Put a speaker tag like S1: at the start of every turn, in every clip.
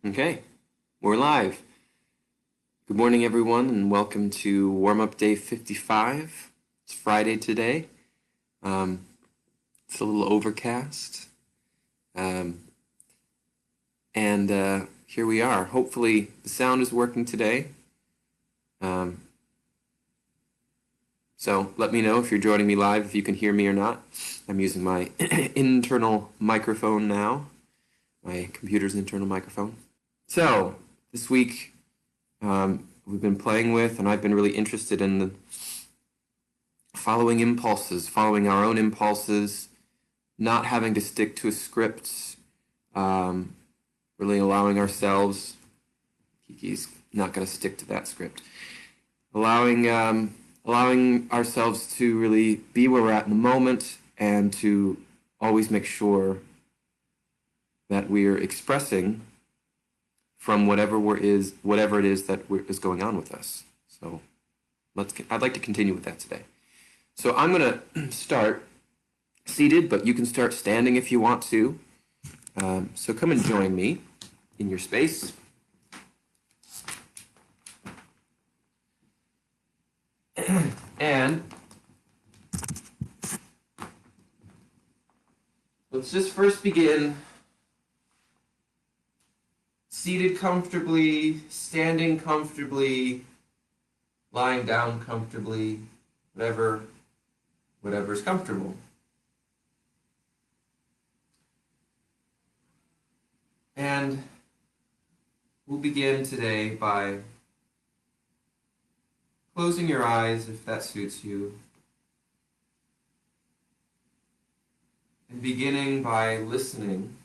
S1: Okay, we're live. Good morning, everyone, and welcome to warm-up day 55. It's Friday today. It's a little overcast. And here we are. Hopefully the sound is working today. So let me know if you're joining me live, if you can hear me or not. I'm using my internal microphone now, my computer's internal microphone. So this week we've been playing with, and I've been really interested in the following impulses, following our own impulses, not having to stick to a script, really allowing ourselves, Kiki's not going to stick to that script, allowing ourselves to really be where we're at in the moment and to always make sure that we're expressing from whatever it is that is going on with us. So I'd like to continue with that today. So I'm going to start seated, but you can start standing if you want to. So come and join me in your space. And let's just first begin seated comfortably, standing comfortably, lying down comfortably, whatever is comfortable. And we'll begin today by closing your eyes if that suits you. And beginning by listening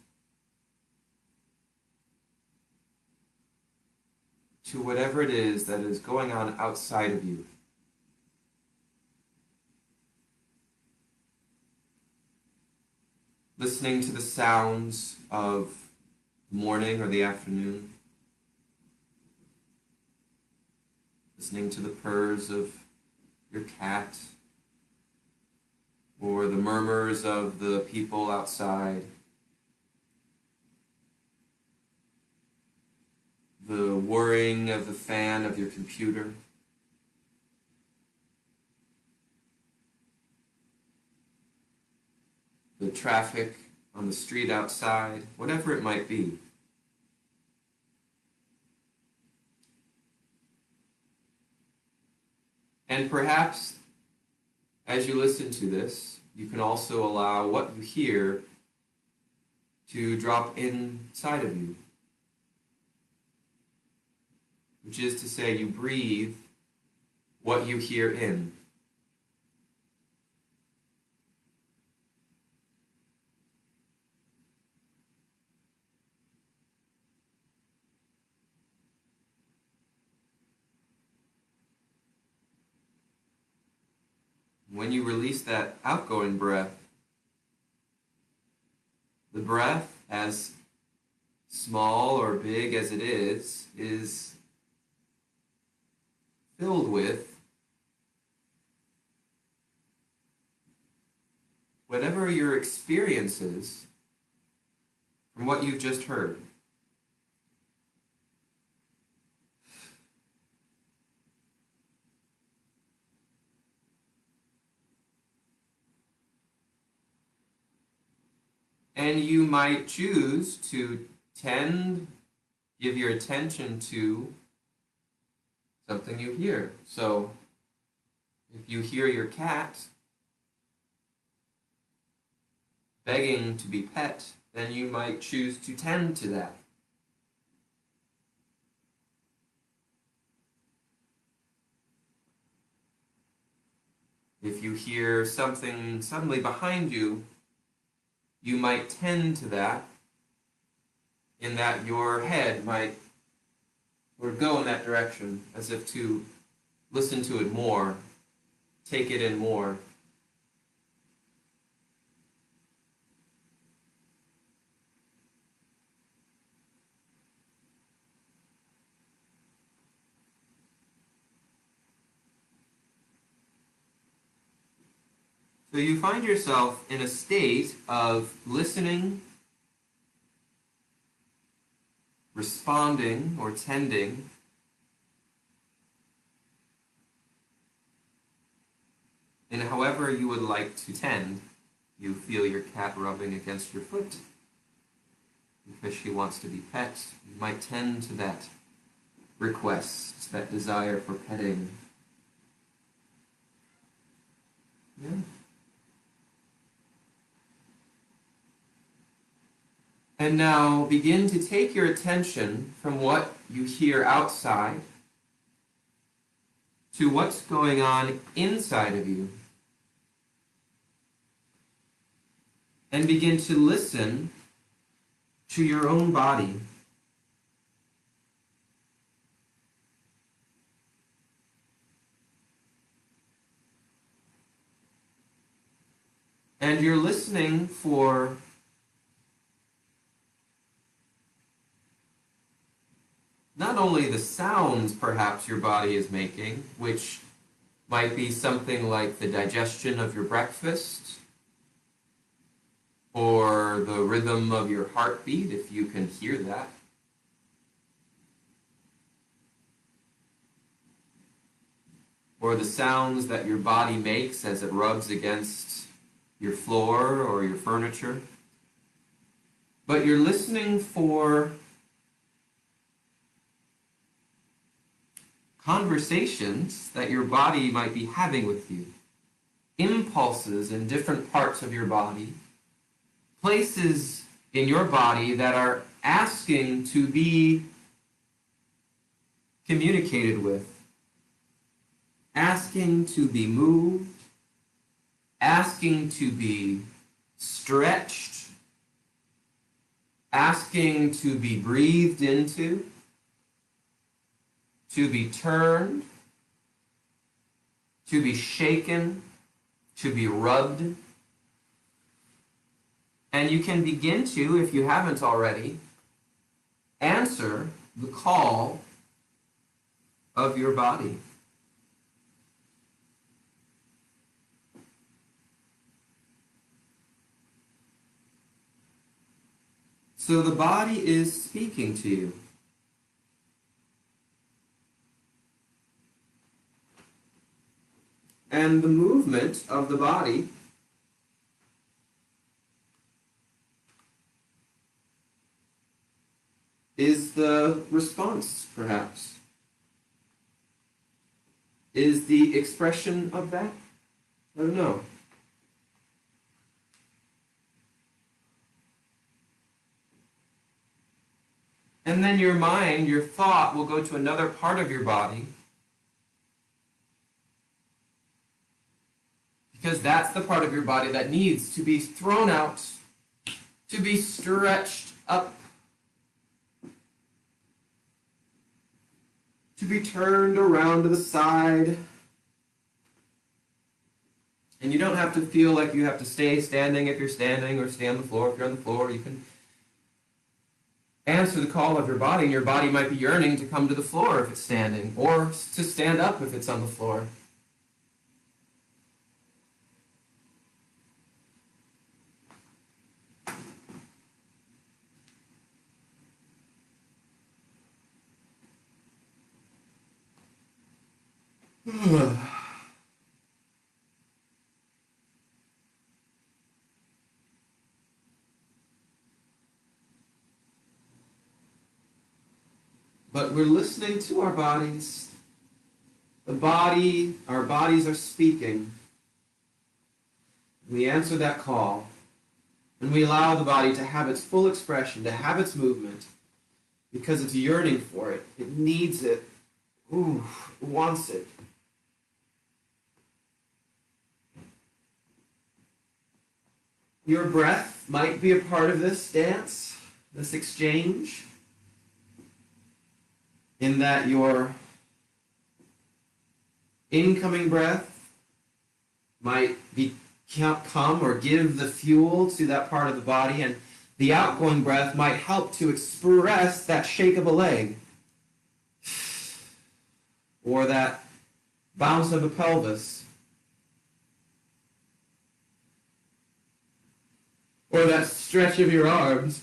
S1: to whatever it is that is going on outside of you. Listening to the sounds of the morning or the afternoon. Listening to the purrs of your cat or the murmurs of the people outside. The whirring of the fan of your computer. The traffic on the street outside, whatever it might be. And perhaps, as you listen to this, you can also allow what you hear to drop inside of you. Which is to say, you breathe what you hear in. When you release that outgoing breath, the breath, as small or big as it is filled with whatever your experience is from what you've just heard. And you might choose to give your attention to something you hear. So if you hear your cat begging to be pet, then you might choose to tend to that. If you hear something suddenly behind you, you might tend to that, in that your head might go in that direction, as if to listen to it more, take it in more. So you find yourself in a state of listening responding or tending in however you would like to tend. You feel your cat rubbing against your foot because she wants to be pet. You might tend to that request, that desire for petting. Yeah. And now begin to take your attention from what you hear outside to what's going on inside of you. And begin to listen to your own body. And you're listening for not only the sounds perhaps your body is making, which might be something like the digestion of your breakfast, or the rhythm of your heartbeat, if you can hear that. Or the sounds that your body makes as it rubs against your floor or your furniture. But you're listening for conversations that your body might be having with you. Impulses in different parts of your body. Places in your body that are asking to be communicated with, asking to be moved, asking to be stretched, asking to be breathed into, to be turned, to be shaken, to be rubbed. And you can begin to, if you haven't already, answer the call of your body. So the body is speaking to you. And the movement of the body is the response, perhaps. Is the expression of that? I don't know. And then your mind, your thought, will go to another part of your body, because that's the part of your body that needs to be thrown out, to be stretched up, to be turned around to the side. And you don't have to feel like you have to stay standing if you're standing, or stay on the floor if you're on the floor. You can answer the call of your body, and your body might be yearning to come to the floor if it's standing, or to stand up if it's on the floor. But we're listening to our bodies. Our bodies are speaking. We answer that call, and we allow the body to have its full expression, to have its movement, because it's yearning for it. It needs it. It wants it. Your breath might be a part of this dance, this exchange, in that your incoming breath might come or give the fuel to that part of the body, and the outgoing breath might help to express that shake of a leg, or that bounce of a pelvis, or that stretch of your arms.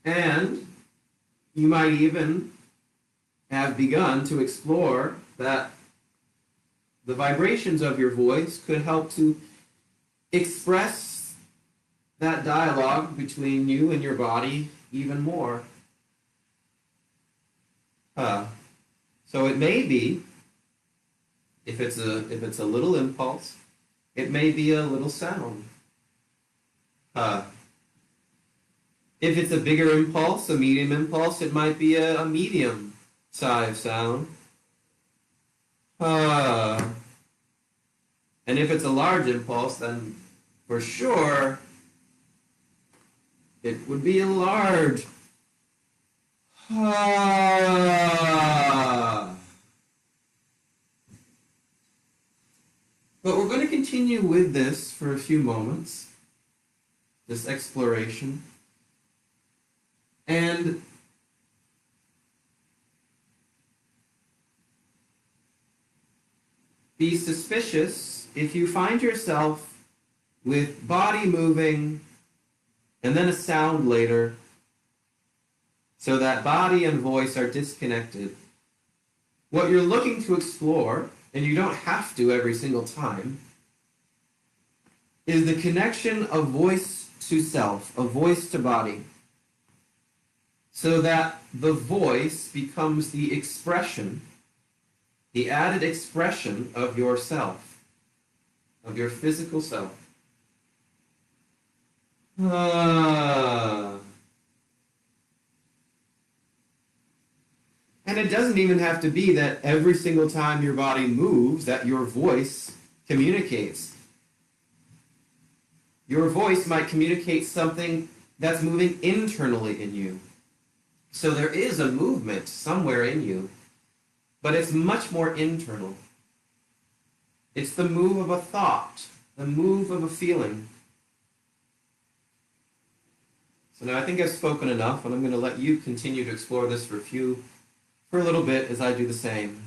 S1: And you might even have begun to explore that the vibrations of your voice could help to express that dialogue between you and your body even more. So it may be, if it's a little impulse, it may be a little sound. If it's a bigger impulse, a medium impulse, it might be a medium size sound. And if it's a large impulse, then for sure it would be a large. But we're going to continue with this for a few moments, this exploration. And be suspicious if you find yourself with body moving and then a sound later, so that body and voice are disconnected. What you're looking to explore, and you don't have to every single time, is the connection of voice to self, of voice to body, so that the voice becomes the expression, the added expression of yourself, of your physical self. And it doesn't even have to be that every single time your body moves that your voice communicates. Your voice might communicate something that's moving internally in you. So there is a movement somewhere in you, but it's much more internal. It's the move of a thought, the move of a feeling. So now I think I've spoken enough, and I'm going to let you continue to explore this for a little bit as I do the same.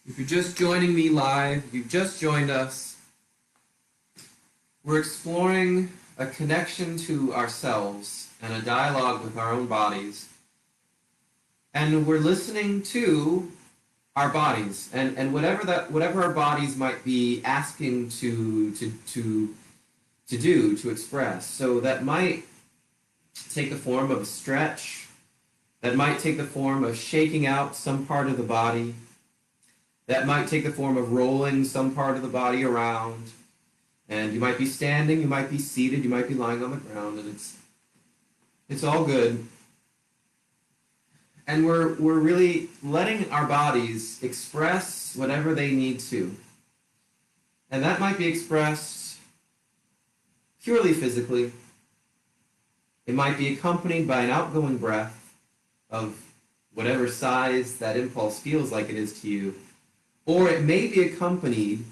S1: If you're just joining me live, you've just joined us, we're exploring a connection to ourselves and a dialogue with our own bodies. And we're listening to our bodies and whatever our bodies might be asking to do, to express. So that might take the form of a stretch, that might take the form of shaking out some part of the body, that might take the form of rolling some part of the body around. And you might be standing, you might be seated, you might be lying on the ground, and it's all good. And we're really letting our bodies express whatever they need to. And that might be expressed purely physically. It might be accompanied by an outgoing breath of whatever size that impulse feels like it is to you. Or it may be accompanied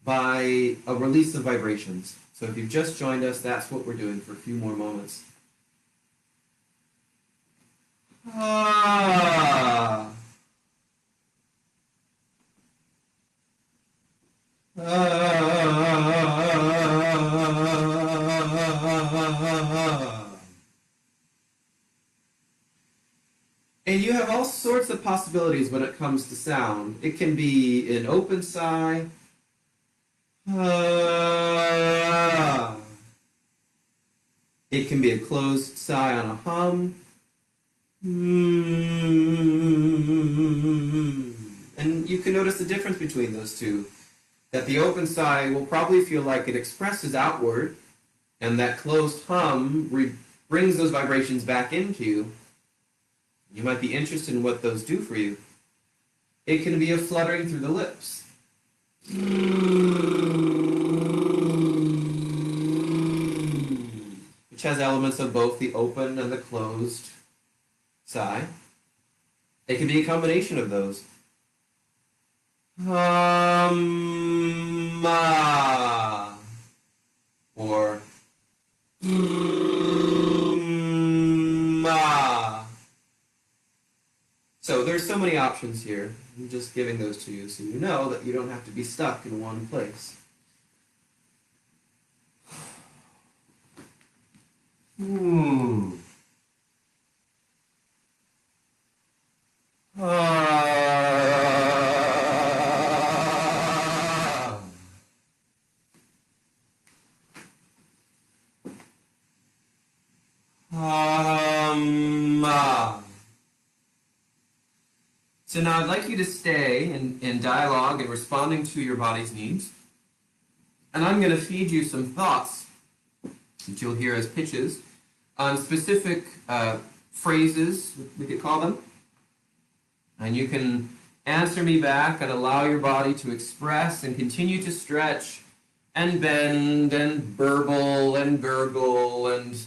S1: by a release of vibrations. So if you've just joined us, that's what we're doing for a few more moments. And you have all sorts of possibilities when it comes to sound. It can be an open sigh. It can be a closed sigh on a hum. And you can notice the difference between those two. That the open sigh will probably feel like it expresses outward, and that closed hum brings those vibrations back into you. You might be interested in what those do for you. It can be a fluttering through the lips. Which has elements of both the open and the closed sigh. It can be a combination of those. Or so there's so many options here. I'm just giving those to you so you know that you don't have to be stuck in one place. So now I'd like you to stay in dialogue and responding to your body's needs. And I'm going to feed you some thoughts that you'll hear as pitches on specific phrases, we could call them. And you can answer me back and allow your body to express and continue to stretch and bend and burble and gurgle and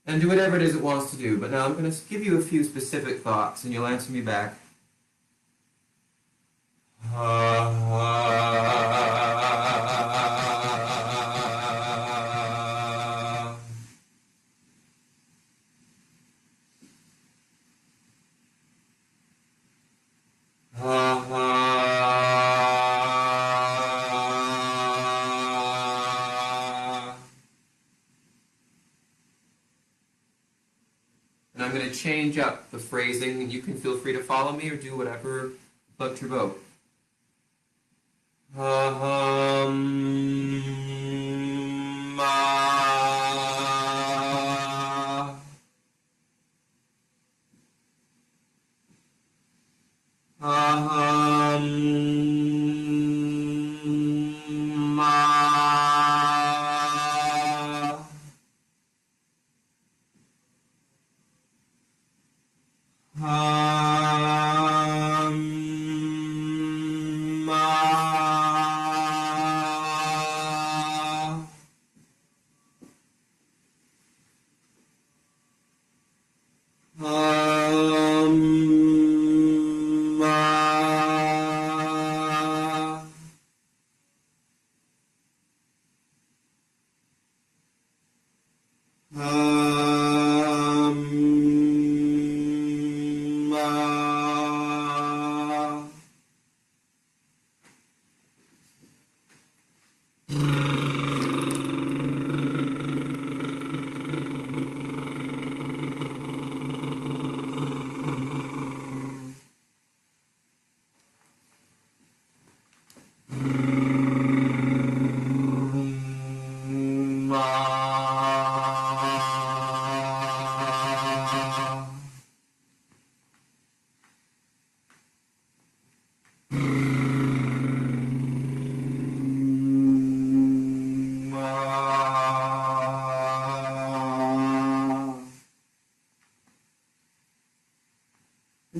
S1: do whatever it is it wants to do. But now I'm going to give you a few specific thoughts and you'll answer me back. And I'm going to change up the phrasing, and you can feel free to follow me or do whatever floats your boat.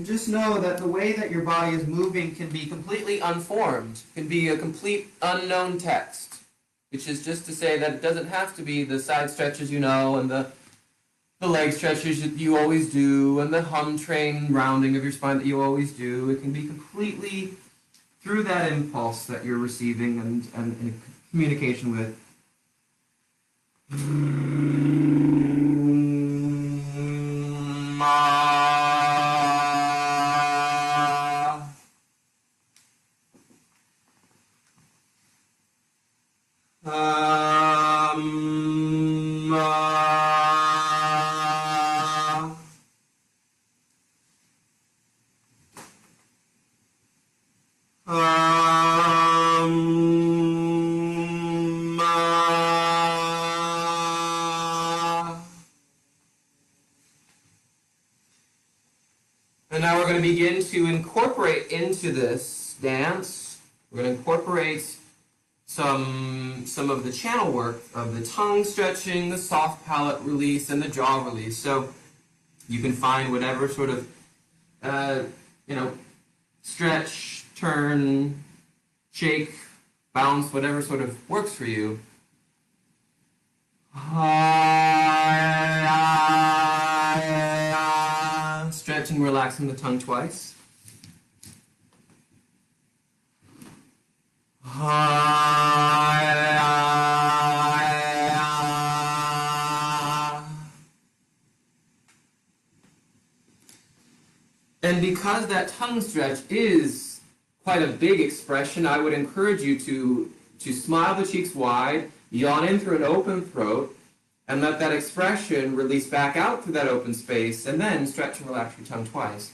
S1: And just know that the way that your body is moving can be completely unformed, can be a complete unknown text, which is just to say that it doesn't have to be the side stretches you know and the leg stretches that you always do and the hum train rounding of your spine that you always do. It can be completely through that impulse that you're receiving and in communication with. going to begin to incorporate into this dance. We're going to incorporate some of the channel work of the tongue stretching, the soft palate release, and the jaw release. So you can find whatever sort of, stretch, turn, shake, bounce, whatever sort of works for you. Stretching, relaxing the tongue twice. And because that tongue stretch is quite a big expression, I would encourage you to smile the cheeks wide, yawn in through an open throat, and let that expression release back out through that open space, and then stretch and relax your tongue twice.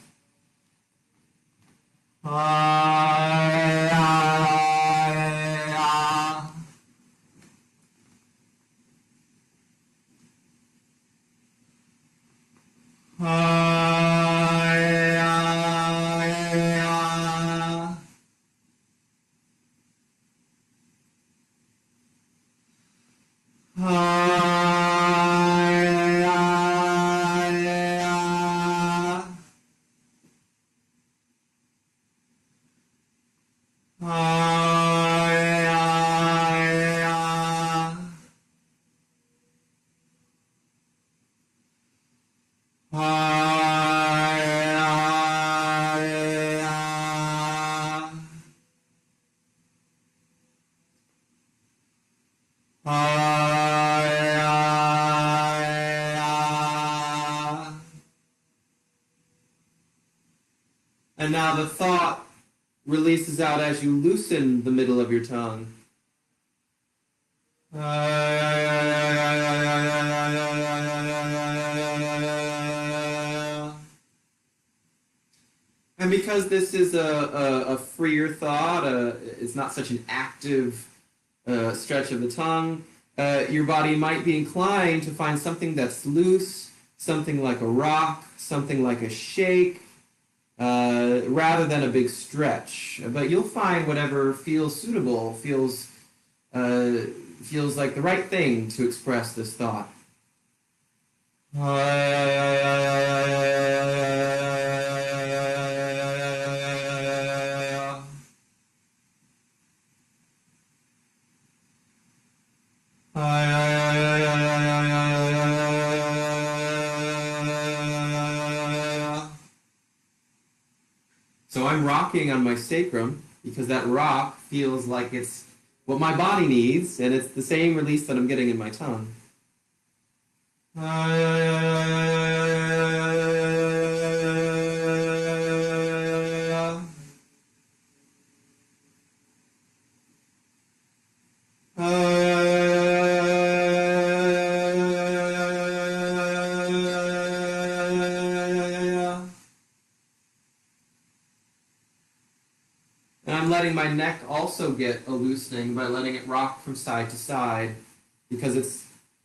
S1: And now the thought releases out as you loosen the middle of your tongue. And because this is a freer thought, it's not such an active stretch of the tongue, your body might be inclined to find something that's loose, something like a rock, something like a shake, rather than a big stretch. But you'll find whatever feels suitable, feels like the right thing to express this thought. So I'm rocking on my sacrum because that rock feels like it's what my body needs, and it's the same release that I'm getting in my tongue. And I'm letting my neck also get a loosening by letting it rock from side to side because it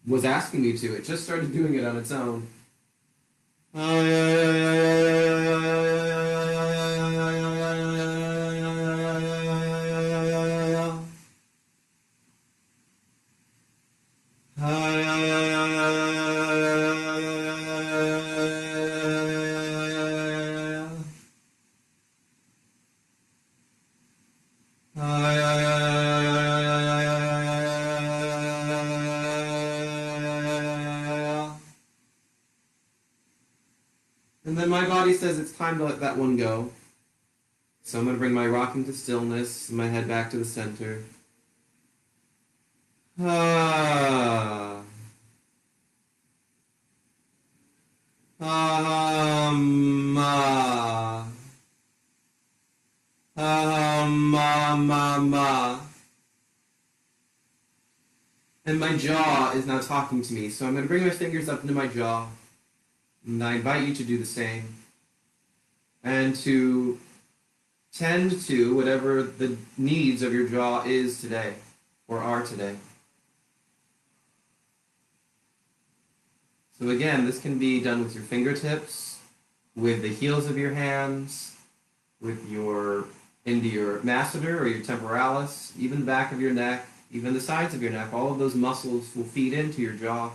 S1: was asking me to. It just started doing it on its own. And then my body says it's time to let that one go. So I'm going to bring my rocking to stillness and my head back to the center. And my jaw is now talking to me. So I'm going to bring my fingers up into my jaw. And I invite you to do the same. And to tend to whatever the needs of your jaw is today, or are today. So again, this can be done with your fingertips, with the heels of your hands, with your into your masseter or your temporalis, even the back of your neck, even the sides of your neck. All of those muscles will feed into your jaw.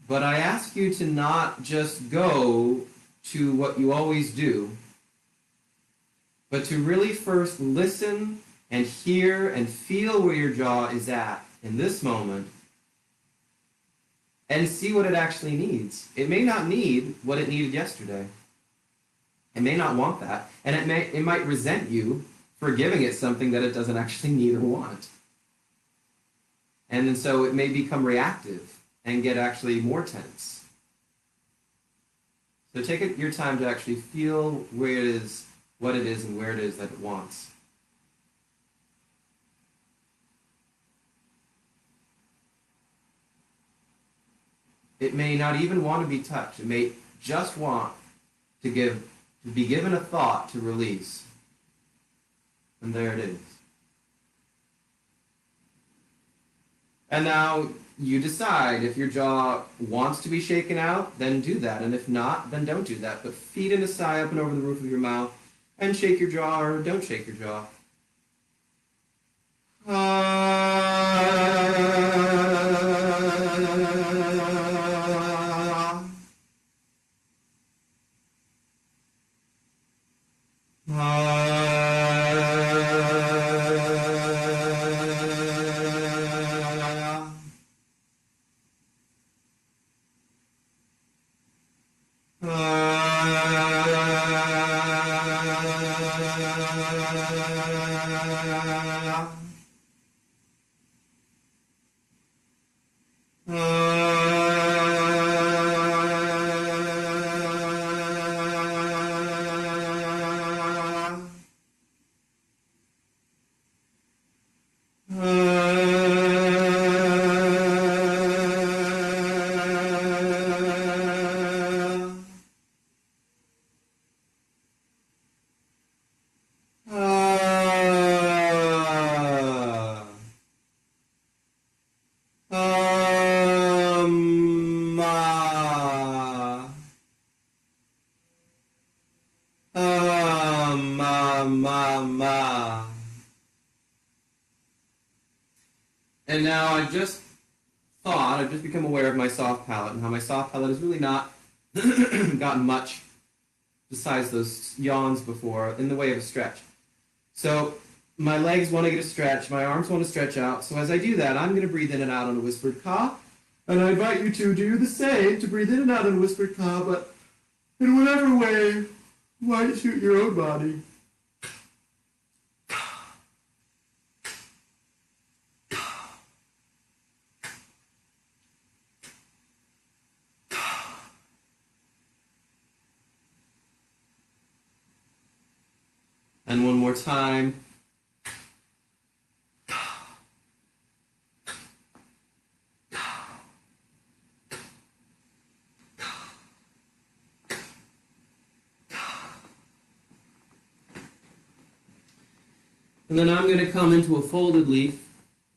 S1: But I ask you to not just go to what you always do, but to really first listen and hear and feel where your jaw is at in this moment and see what it actually needs. It may not need what it needed yesterday. It may not want that, and it might resent you for giving it something that it doesn't actually need or want. And then so it may become reactive and get actually more tense. So take your time to actually feel where it is, what it is, and where it is that it wants. It may not even want to be touched. It may just want to be given a thought to release. And there it is. And now you decide if your jaw wants to be shaken out, then do that. And if not, then don't do that. But feed in a sigh up and over the roof of your mouth and shake your jaw or don't shake your jaw. And now I've just become aware of my soft palate and how my soft palate has really not gotten much besides those yawns before in the way of a stretch. So my legs want to get a stretch, my arms want to stretch out. So as I do that, I'm going to breathe in and out on a whispered cough. And I invite you to do the same, to breathe in and out on a whispered cough, but in whatever way might suit your own body. And one more time. And then I'm going to come into a folded leaf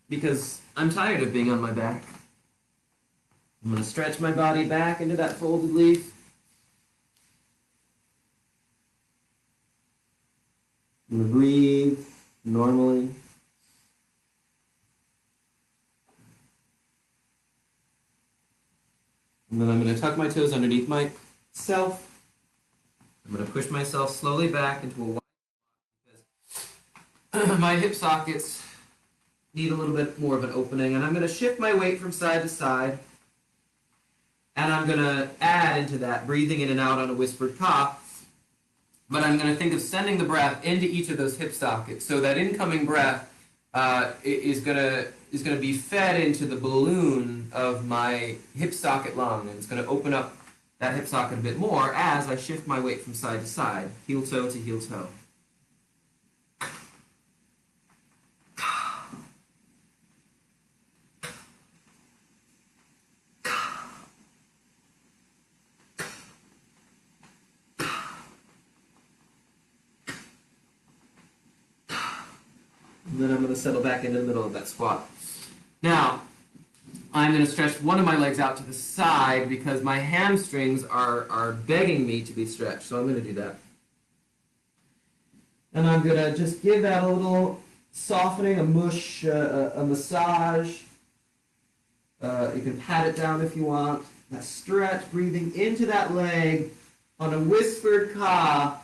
S1: because I'm tired of being on my back. I'm going to stretch my body back into that folded leaf. I'm going to breathe normally. And then I'm going to tuck my toes underneath myself. I'm going to push myself slowly back into a wide because my hip sockets need a little bit more of an opening. And I'm going to shift my weight from side to side. And I'm going to add into that, breathing in and out on a whispered cough. But I'm going to think of sending the breath into each of those hip sockets. So that incoming breath is going to be fed into the balloon of my hip socket lung. And it's going to open up that hip socket a bit more as I shift my weight from side to side, heel toe to heel toe. And then I'm going to settle back into the middle of that squat. Now, I'm going to stretch one of my legs out to the side because my hamstrings are begging me to be stretched. So I'm going to do that. And I'm going to just give that a little softening, a mush, a massage. You can pat it down if you want. That stretch, breathing into that leg on a whispered ka,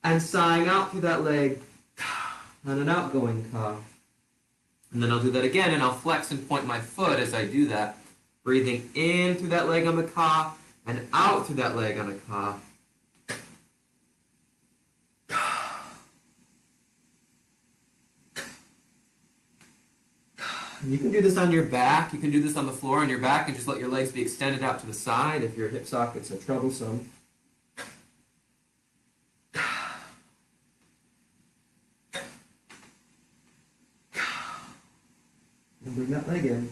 S1: and sighing out through that leg on an outgoing ka. And then I'll do that again, and I'll flex and point my foot as I do that. Breathing in through that leg on the ka, and out through that leg on a ka. You can do this on your back. You can do this on the floor on your back, and just let your legs be extended out to the side if your hip sockets are troublesome. And bring that leg in.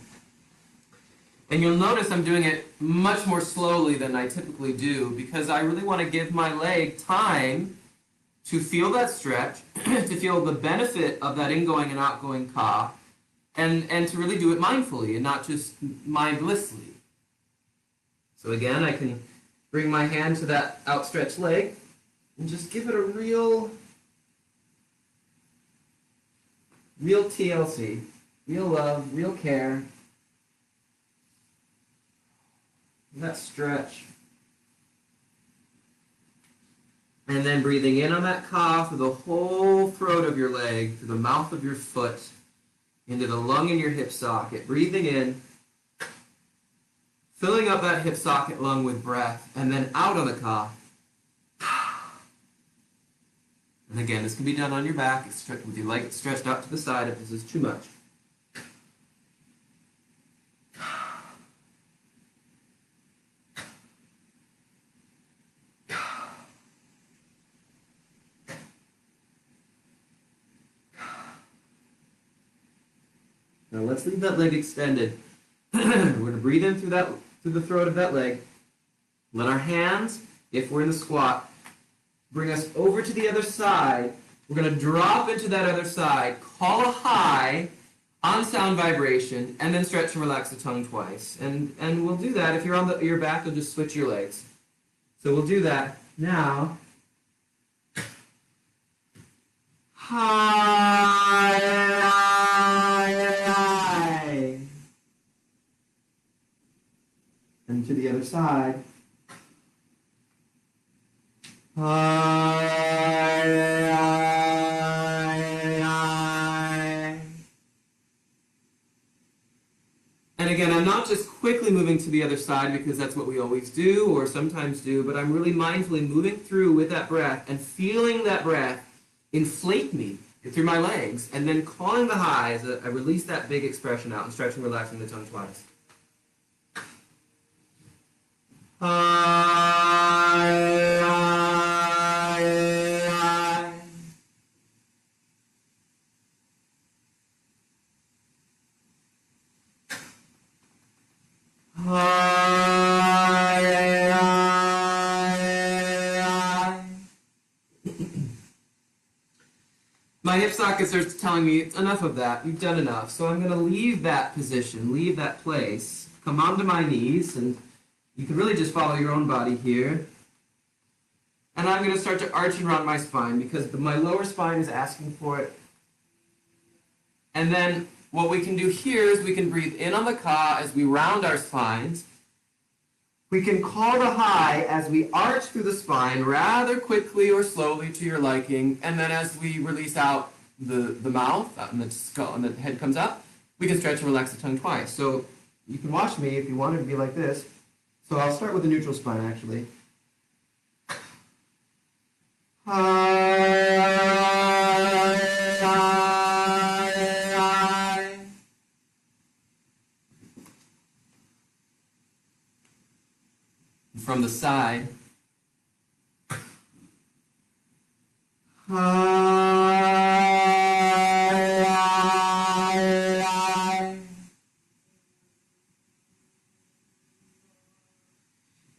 S1: And you'll notice I'm doing it much more slowly than I typically do because I really want to give my leg time to feel that stretch, to feel the benefit of that ingoing and outgoing ka, and to really do it mindfully and not just mindlessly. So again, I can bring my hand to that outstretched leg and just give it a real TLC. Real love, real care. That stretch. And then breathing in on that ka through the whole throat of your leg, through the mouth of your foot, into the lung in your hip socket. Breathing in, filling up that hip socket lung with breath, and then out on the ka. And again, this can be done on your back with your leg stretched out to the side if this is too much. Now let's leave that leg extended. We're going to breathe in through the throat of that leg. Let our hands, if we're in the squat, bring us over to the other side. We're going to drop into that other side, call a high on sound vibration, and then stretch and relax the tongue twice. And we'll do that. If you're on your back, you'll just switch your legs. So we'll do that now. High. And to the other side. And again, I'm not just quickly moving to the other side because that's what we always do or sometimes do, but I'm really mindfully moving through with that breath and feeling that breath inflate me through my legs, and then calling the high as I release that big expression out and stretching, relaxing the tongue twice. My hip sockets are telling me it's enough of that, you've done enough. So I'm going to leave that position, leave that place, come onto my knees, and you can really just follow your own body here. And I'm going to start to arch and round my spine because my lower spine is asking for it. And then what we can do here is we can breathe in on the ka as we round our spines. We can call the high as we arch through the spine rather quickly or slowly to your liking, and then as we release out the mouth and the skull and the head comes up, we can stretch and relax the tongue twice. So you can watch me if you want it to be like this. So I'll start with the neutral spine actually. From the side.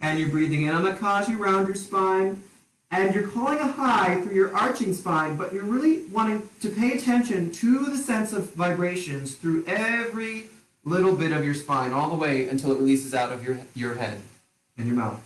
S1: And you're breathing in on the ka as you round your spine. And you're calling a high through your arching spine, but you're really wanting to pay attention to the sense of vibrations through every little bit of your spine all the way until it releases out of your head and your mouth.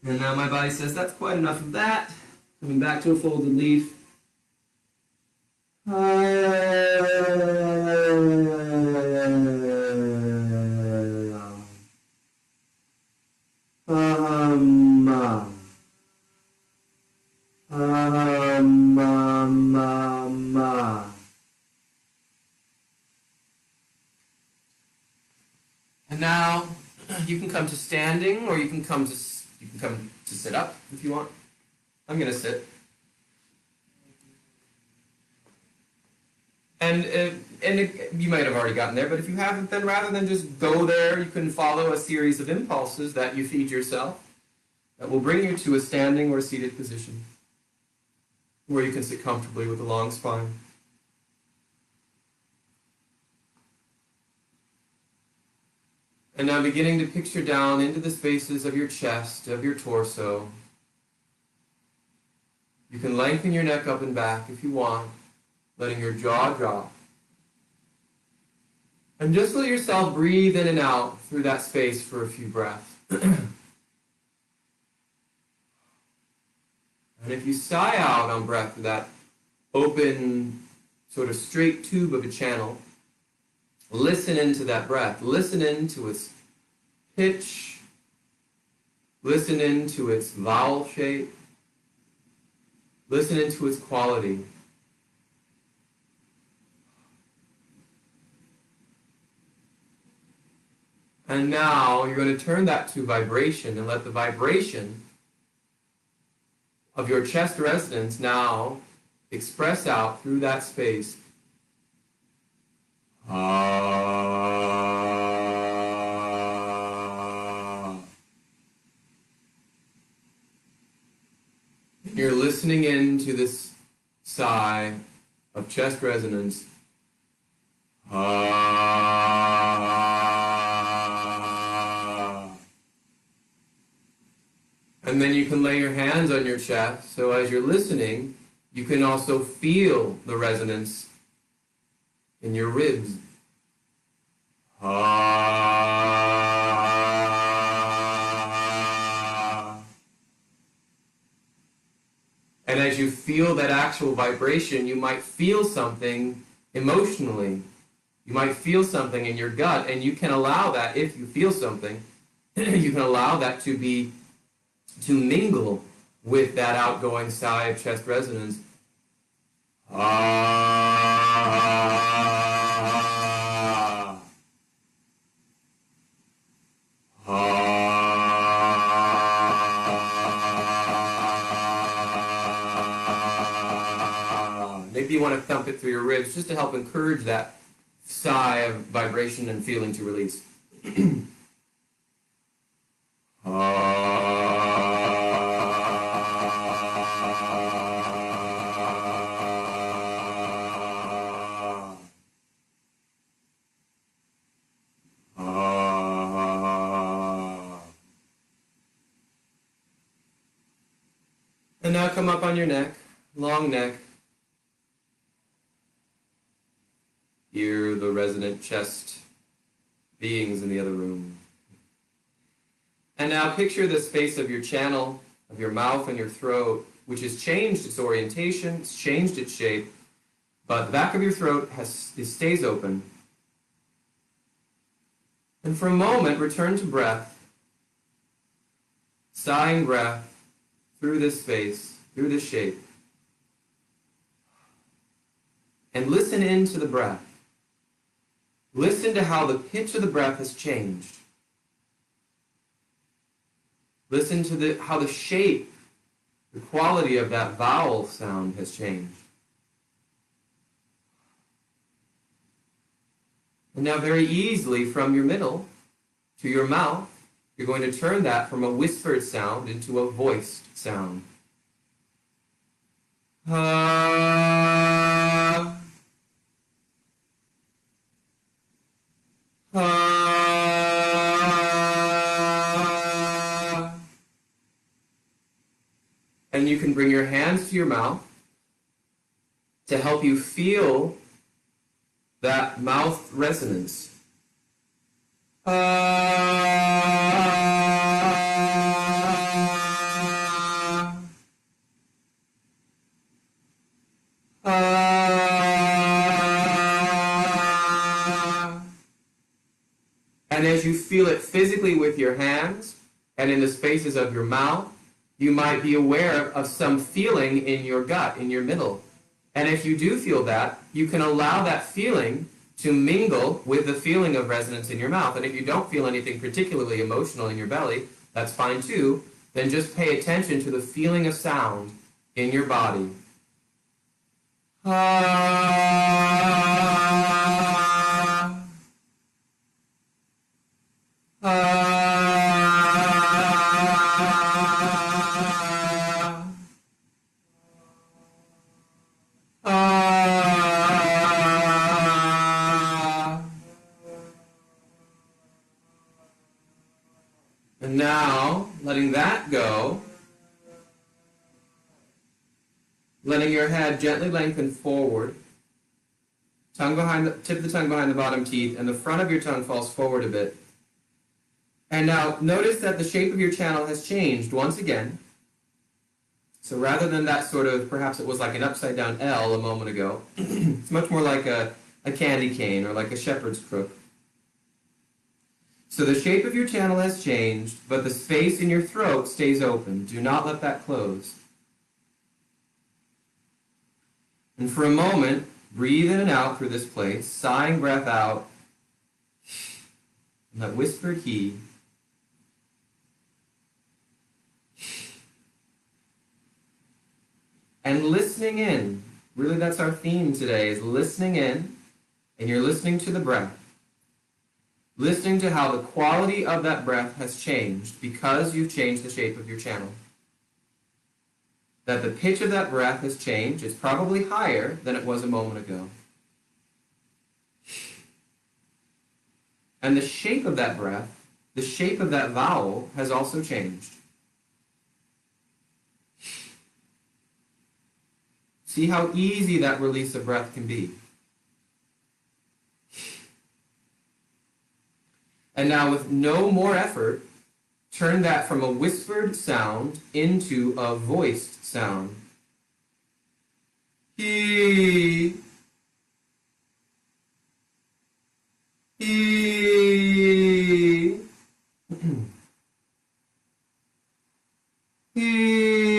S1: And now my body says, that's quite enough of that. Coming back to a folded leaf. And now you can come to standing, or you can come to sit up if you want. I'm going to sit. And you might have already gotten there, but if you haven't, then rather than just go there, you can follow a series of impulses that you feed yourself that will bring you to a standing or seated position where you can sit comfortably with a long spine. And now beginning to picture down into the spaces of your chest, of your torso. You can lengthen your neck up and back if you want, letting your jaw drop. And just let yourself breathe in and out through that space for a few breaths. And if you sigh out on breath through that open, sort of straight tube of a channel, listen into that breath. Listen into its pitch. Listen into its vowel shape. Listen into its quality. And now you're going to turn that to vibration and let the vibration of your chest resonance now express out through that space. You're listening into this sigh of chest resonance. And then you can lay your hands on your chest, so as you're listening, you can also feel the resonance in your ribs. And as you feel that actual vibration, you might feel something emotionally. You might feel something in your gut, and you can allow that, if you feel something, you can allow that to mingle with that outgoing sigh of chest resonance. Maybe you want to thump it through your ribs just to help encourage that sigh of vibration and feeling to release. And now come up on your neck, long neck. Hear the resonant chest beings in the other room. And now picture the space of your channel, of your mouth and your throat, which has changed its orientation, it's changed its shape, but the back of your throat stays open. And for a moment, return to breath, sighing breath through this space, through this shape. And listen into the breath. Listen to how the pitch of the breath has changed. Listen to how the shape, the quality of that vowel sound has changed. And now very easily from your middle to your mouth, you're going to turn that from a whispered sound into a voiced sound. Ha. Ha. And you can bring your hands to your mouth to help you feel that mouth resonance. And as you feel it physically with your hands and in the spaces of your mouth, you might be aware of some feeling in your gut, in your middle. And if you do feel that, you can allow that feeling to mingle with the feeling of resonance in your mouth. And if you don't feel anything particularly emotional in your belly, that's fine too. Then just pay attention to the feeling of sound in your body. And now, letting that go, letting your head gently lengthen forward, tongue behind the tip of the tongue behind the bottom teeth, and the front of your tongue falls forward a bit. And now notice that the shape of your channel has changed once again. So rather than that sort of, perhaps it was like an upside down L a moment ago, it's much more like a candy cane or like a shepherd's crook. So the shape of your channel has changed, but the space in your throat stays open. Do not let that close. And for a moment, breathe in and out through this place, sighing breath out, and that whispered he. And listening in, really that's our theme today, is listening in, and you're listening to the breath. Listening to how the quality of that breath has changed because you've changed the shape of your channel. That the pitch of that breath has changed. It's probably higher than it was a moment ago. And the shape of that breath, the shape of that vowel has also changed. See how easy that release of breath can be. And now with no more effort, turn that from a whispered sound into a voiced sound. He. He. He.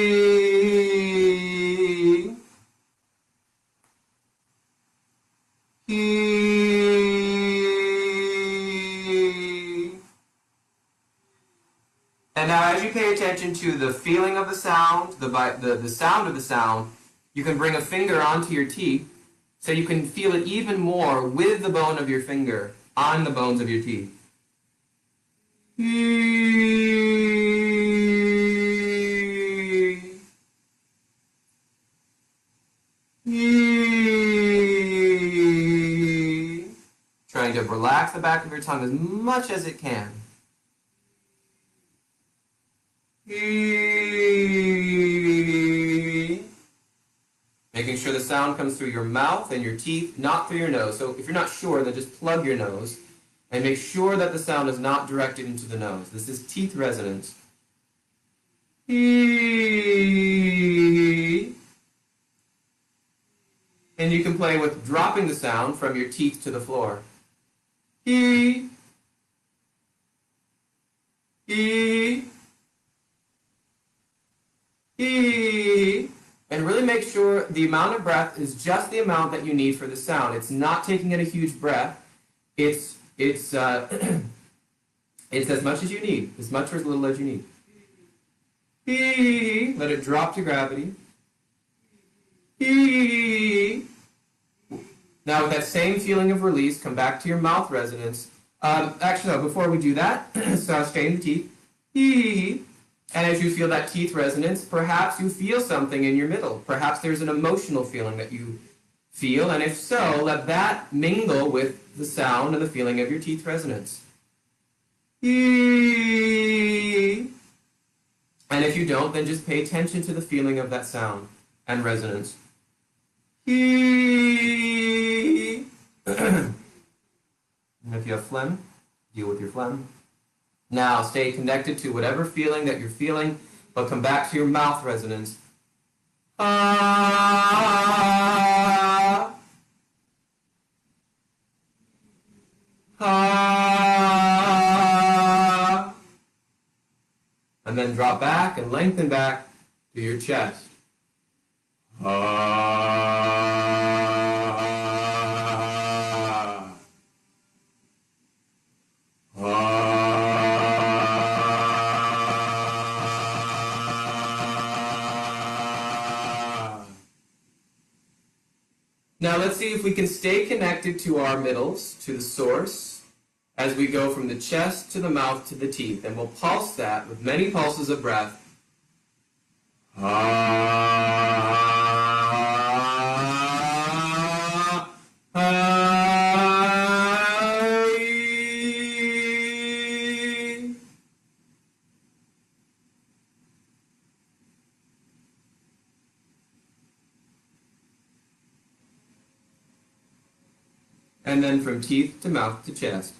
S1: He. And now as you pay attention to the feeling of the sound, the sound of the sound, you can bring a finger onto your teeth so you can feel it even more with the bone of your finger on the bones of your teeth. Trying to relax the back of your tongue as much as it can. Making sure the sound comes through your mouth and your teeth, not through your nose. So if you're not sure, then just plug your nose and make sure that the sound is not directed into the nose. This is teeth resonance. And you can play with dropping the sound from your teeth to the floor. E. E. E. And really make sure the amount of breath is just the amount that you need for the sound. It's not taking in a huge breath. It's it's as much as you need, as much or as little as you need. E. Let it drop to gravity. E. Now with that same feeling of release, come back to your mouth resonance. Actually, no, before we do that, so straighten the teeth. E. And as you feel that teeth resonance, perhaps you feel something in your middle. Perhaps there's an emotional feeling that you feel, and if so, let that mingle with the sound and the feeling of your teeth resonance. And if you don't, then just pay attention to the feeling of that sound and resonance. And if you have phlegm, deal with your phlegm. Now, stay connected to whatever feeling that you're feeling, but come back to your mouth resonance. Ah, ah. And then drop back and lengthen back to your chest. Ah. Now let's see if we can stay connected to our middles, to the source, as we go from the chest to the mouth to the teeth. And we'll pulse that with many pulses of breath. And then from teeth to mouth to chest.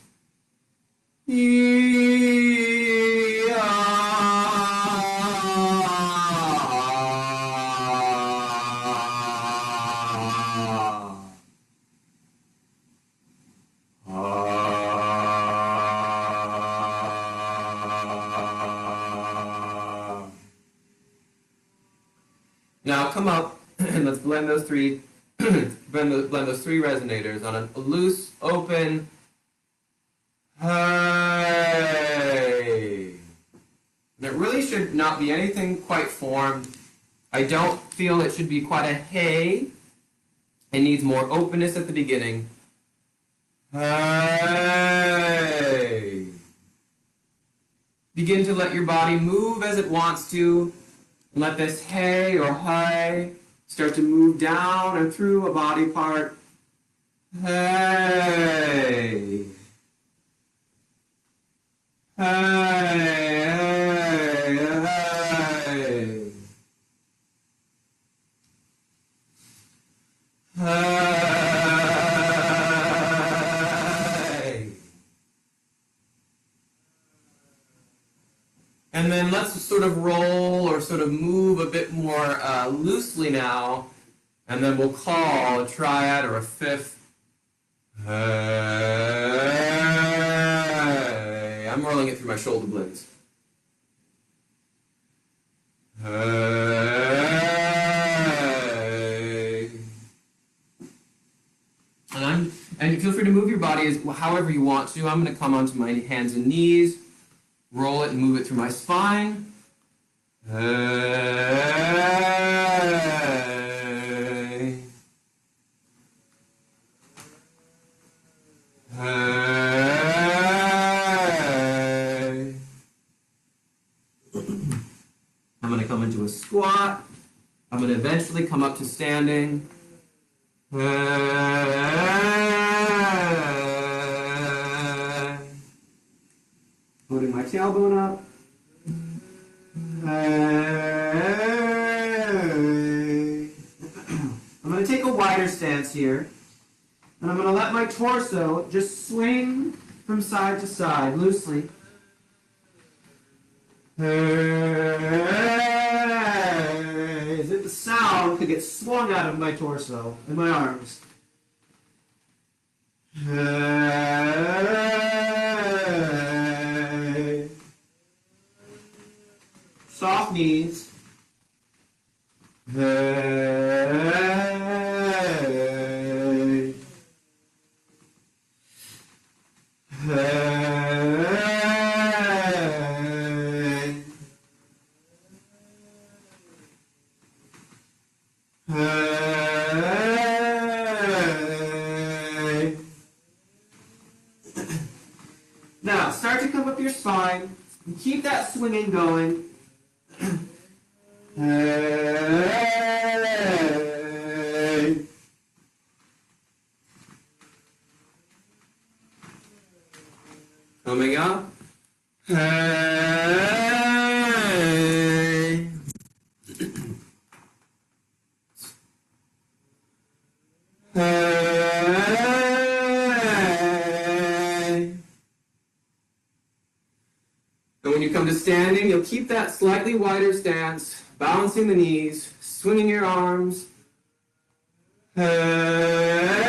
S1: Now come up and let's blend those three blend those three resonators on a loose, open hey. And it really should not be anything quite formed. I don't feel it should be quite a hey. It needs more openness at the beginning. Hey. Begin to let your body move as it wants to. And let this hey or hi start to move down and through a body part. Hey. Hey, hey, hey. Hey. And then let's sort of roll or sort of move a bit more loosely now, and then we'll call a triad or a fifth. Hey. I'm rolling it through my shoulder blades. Hey. And feel free to move your body as however you want to. I'm going to come onto my hands and knees, roll it and move it through my spine. Hey. Hey. I'm going to come into a squat. I'm going to eventually come up to standing. Hey. Putting my tailbone up. Hey. I'm going to take a wider stance here. And I'm going to let my torso just swing from side to side loosely. Hey. As if the sound could get swung out of my torso and my arms. Hey. Soft knees. Hey. Hey. Hey. Now, start to come up your spine and keep that swinging going. to standing. You'll keep that slightly wider stance, balancing the knees, swinging your arms. Hey.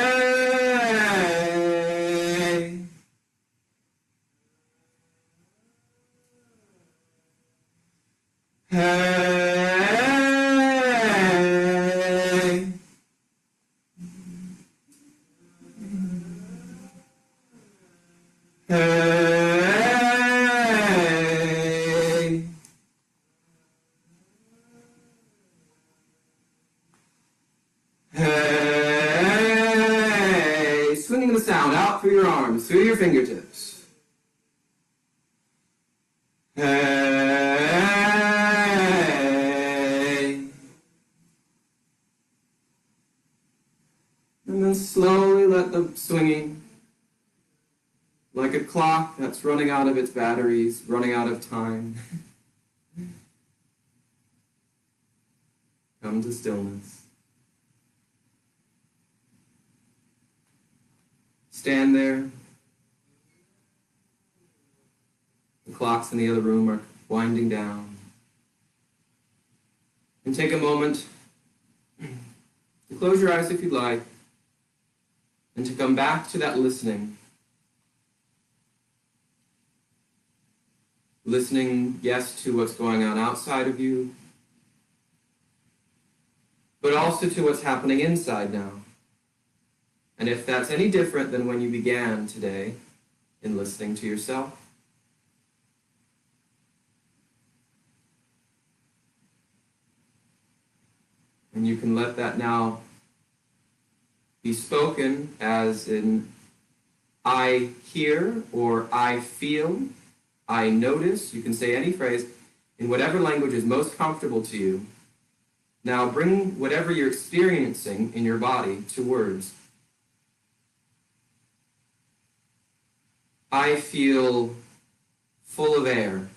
S1: Hey. Hey. Hey. Swinging the sound out through your arms, through your fingertips. Hey. And then slowly let the swinging, like a clock that's running out of its batteries, running out of time, come to stillness. Stand there. The clocks in the other room are winding down. And take a moment to close your eyes if you'd like, and to come back to that listening. Listening, yes, to what's going on outside of you, but also to what's happening inside now. And if that's any different than when you began today in listening to yourself, and you can let that now be spoken as in I hear or I feel, I notice. You can say any phrase in whatever language is most comfortable to you. Now bring whatever you're experiencing in your body to words. I feel full of air.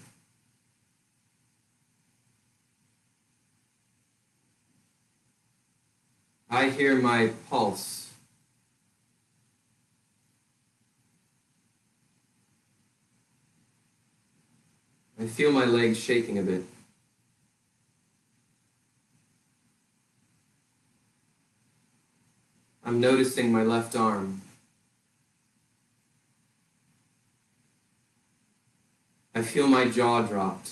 S1: I hear my pulse. I feel my legs shaking a bit. I'm noticing my left arm. I feel my jaw dropped.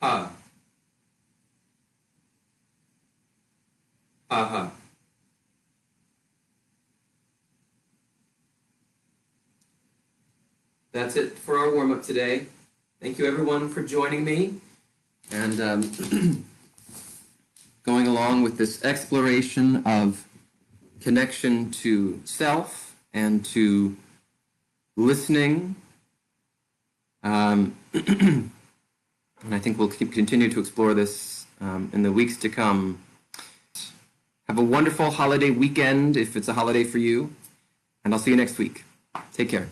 S1: Ha. Ha ha. That's it for our warm-up today. Thank you everyone for joining me and going along with this exploration of connection to self and to listening. And I think we'll continue to explore this in the weeks to come. Have a wonderful holiday weekend if it's a holiday for you, and I'll see you next week. Take care.